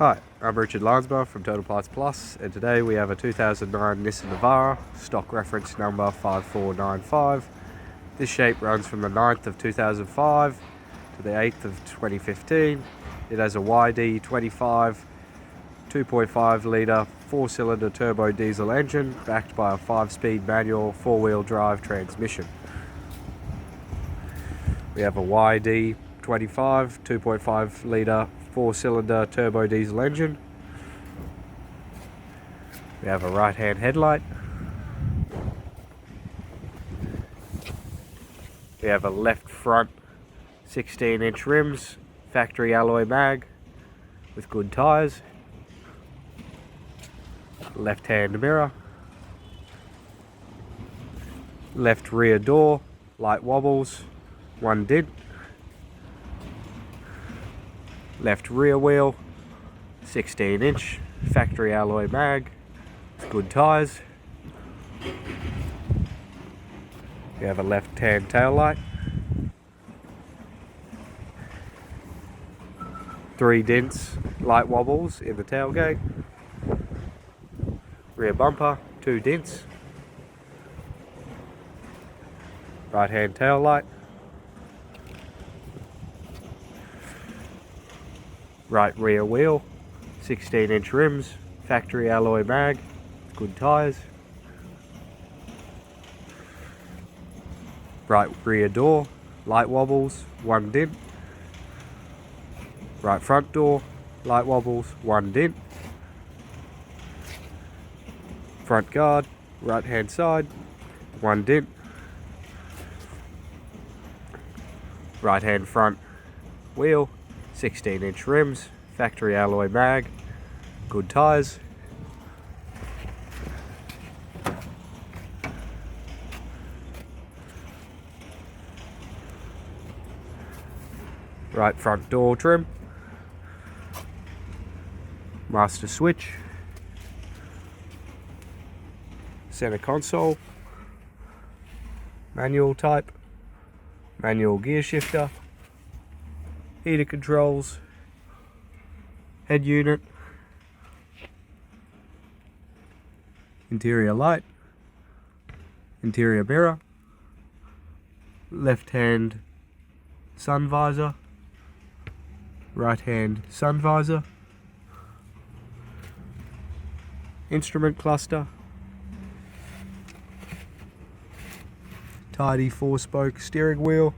Hi, I'm Richard Lansborough from Total Parts Plus, and today we have a 2009 Nissan Navara, stock reference number 5495. This shape runs from the 9th of 2005 to the 8th of 2015. It has a YD25 2.5 litre 4-cylinder turbo diesel engine backed by a 5-speed manual 4-wheel drive transmission. We have a YD25 2.5 litre 4-cylinder turbo diesel engine. We have a right-hand headlight. We have a left front 16-inch rims, factory alloy mag with good tyres. Left-hand mirror. Left rear door, light wobbles, 1 dent. Left rear wheel, 16-inch, factory alloy mag, with good tyres. We have a left-hand taillight. 3 dents, light wobbles in the tailgate. Rear bumper, 2 dents. Right-hand taillight. Right rear wheel, 16-inch rims, factory alloy mag, good tyres. Right rear door, light wobbles, 1 dent. Right front door, light wobbles, 1 dent. Front guard, right hand side, 1 dent. Right hand front wheel, 16-inch rims, factory alloy mag, good tyres. Right front door trim, master switch, center console, manual type, manual gear shifter, heater controls, head unit, interior light, interior mirror, left hand sun visor, right hand sun visor, instrument cluster, tidy 4-spoke steering wheel,